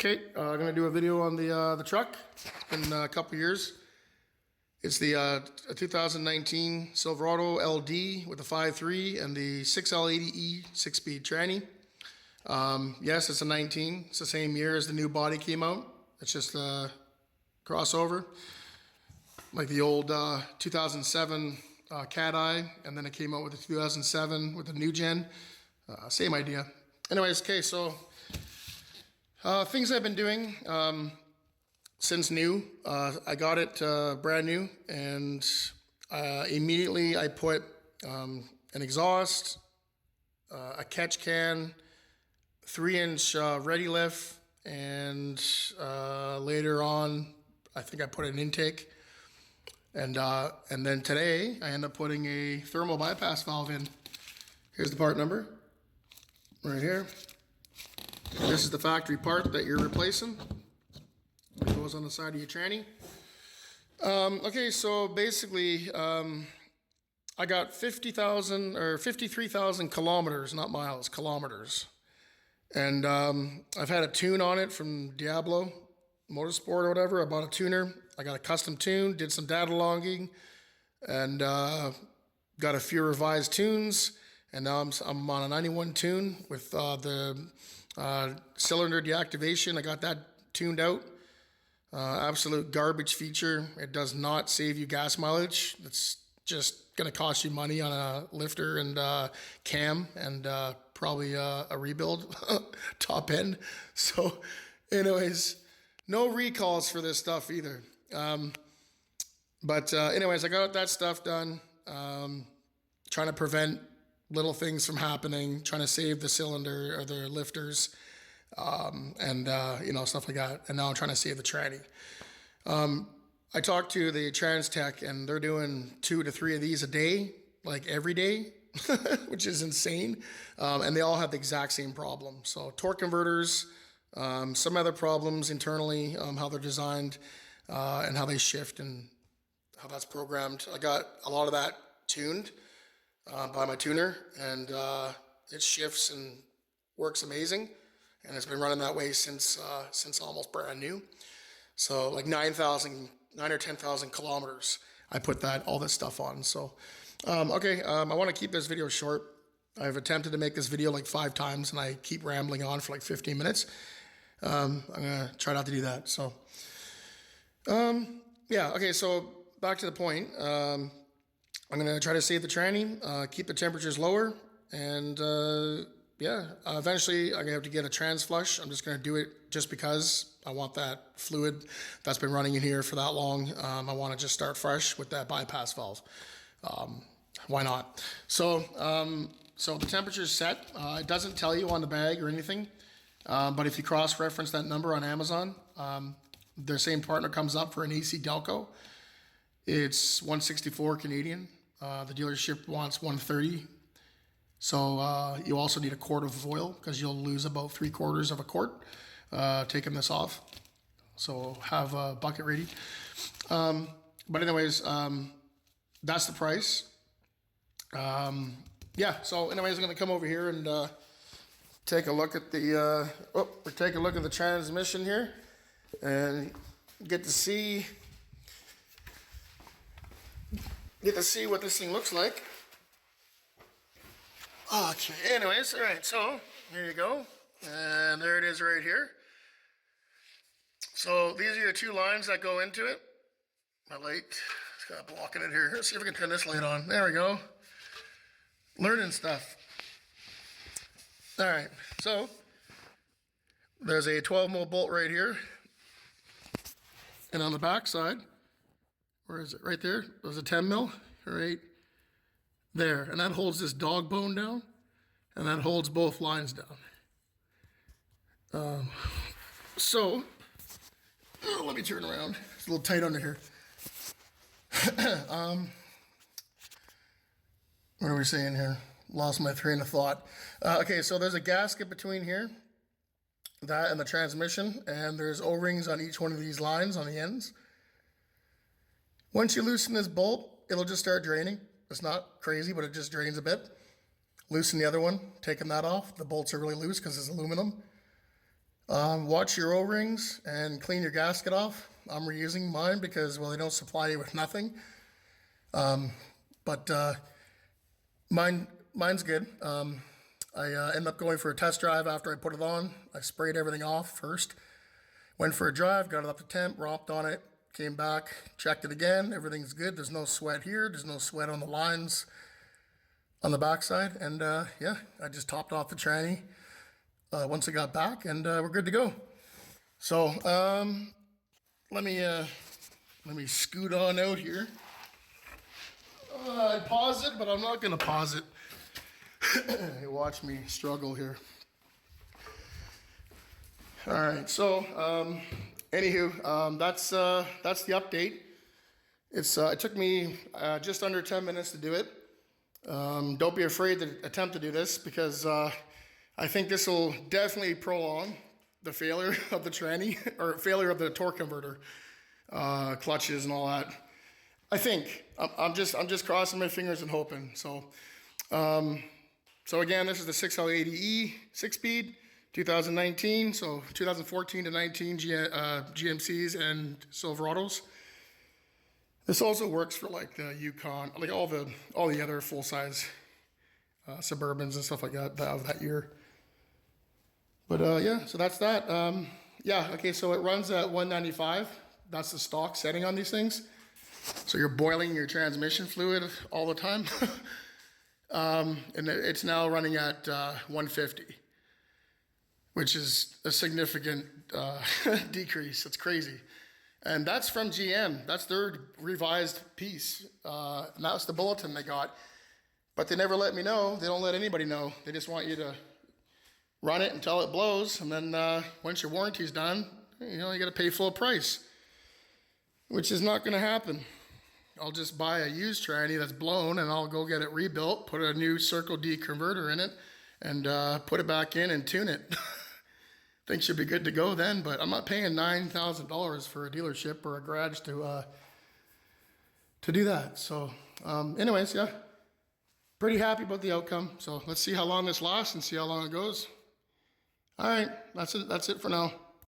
Okay, I'm gonna do a video on the truck. It's been a couple years. It's the 2019 Silverado LD with the 5.3 and the 6L80E 6-speed tranny. Yes, it's a 19. It's the same year as the new body came out. It's just a crossover, like the old 2007 Cat Eye, and then it came out with the 2007 with the new gen. Same idea. Anyways, okay, so things I've been doing since new. I got it brand new, and immediately I put an exhaust, a catch can, 3-inch ready lift, and later on, I think I put an intake. And then today, I end up putting a thermal bypass valve in. Here's the part number, right here. This is the factory part that you're replacing. It goes on the side of your tranny. Okay, so basically, I got 50,000 or 53,000 kilometers, not miles, kilometers. And I've had a tune on it from Diablo Motorsport or whatever. I bought a tuner. I got a custom tune, did some data logging, and got a few revised tunes. And now I'm on a 91 tune with the cylinder deactivation. I got that tuned out. Absolute garbage feature. It does not save you gas mileage. It's just going to cost you money on a lifter and cam, and probably a rebuild top end. So anyways, no recalls for this stuff either. But anyways, I got that stuff done. Trying to prevent little things from happening, trying to save the cylinder or the lifters, and stuff like that. And now I'm trying to save the tranny. I talked to the trans tech, and they're doing 2 to 3 of these a day, like every day, which is insane. And they all have the exact same problem. So torque converters, some other problems internally, how they're designed, and how they shift and how that's programmed. I got a lot of that tuned by my tuner, and it shifts and works amazing. And it's been running that way since almost brand new. So like 9 or 10,000 kilometers, I put all this stuff on. So, okay, I want to keep this video short. I've attempted to make this video like 5 times, and I keep rambling on for like 15 minutes. I'm going to try not to do that. So, yeah, okay, so back to the point. I'm going to try to save the tranny, keep the temperatures lower, and eventually I'm going to have to get a trans flush. I'm just going to do it just because I want that fluid that's been running in here for that long. I want to just start fresh with that bypass valve. Why not? So the temperature is set. It doesn't tell you on the bag or anything, but if you cross-reference that number on Amazon, their same partner comes up for an AC Delco. It's 164 Canadian. The dealership wants 130. So you also need a quart of oil, because you'll lose about 3/4 of a quart taking this off. So have a bucket ready. But anyways, that's the price. So anyways, I'm going to come over here and take a look at the transmission here, and get to see what this thing looks like. Okay, anyways, all right, so here you go. And there it is right here. So these are your 2 lines that go into it. My light is kind of blocking it here. Let's see if we can turn this light on. There we go. Learning stuff. All right, so there's a 12 mil bolt right here. And on the back side, where is it? Right there. There's a 10 mil right there. And that holds this dog bone down, and that holds both lines down. Let me turn around. It's a little tight under here. What are we saying here? Lost my train of thought. Okay, so there's a gasket between here, that and the transmission, and there's O-rings on each one of these lines on the ends. Once you loosen this bolt, it'll just start draining. It's not crazy, but it just drains a bit. Loosen the other one, taking that off. The bolts are really loose because it's aluminum. Watch your O-rings and clean your gasket off. I'm reusing mine because, well, they don't supply you with nothing. But mine's good. I ended up going for a test drive after I put it on. I sprayed everything off first. Went for a drive, got it up to temp, romped on it, came back, checked it again. Everything's good. There's no sweat here. There's no sweat on the lines on the backside. And yeah, I just topped off the tranny once I got back, and we're good to go. So let me scoot on out here. I pause it, but I'm not gonna pause it. You watch me struggle here. All right, so anywho, that's the update. It took me just under 10 minutes to do it. Don't be afraid to attempt to do this because I think this will definitely prolong the failure of the tranny or failure of the torque converter, clutches and all that. I think I'm just crossing my fingers and hoping. So, so again, this is the 6L80E 6-speed, 2019. So 2014 to 19 GMCs and Silverados. This also works for like the Yukon, like all the other full size Suburbans and stuff like that of that year. But yeah, so that's that. Yeah, okay, so it runs at 195. That's the stock setting on these things. So you're boiling your transmission fluid all the time. And it's now running at 150, which is a significant decrease. It's crazy. And that's from GM. That's their revised piece. And that's the bulletin they got. But they never let me know. They don't let anybody know. They just want you to run it until it blows. And then once your warranty's done, you got to pay full price, which is not going to happen. I'll just buy a used tranny that's blown and I'll go get it rebuilt, put a new Circle D converter in it, and put it back in and tune it. Think should be good to go then, but I'm not paying $9,000 for a dealership or a garage to do that. So anyways, yeah, pretty happy about the outcome. So let's see how long this lasts and see how long it goes. All right, that's it for now.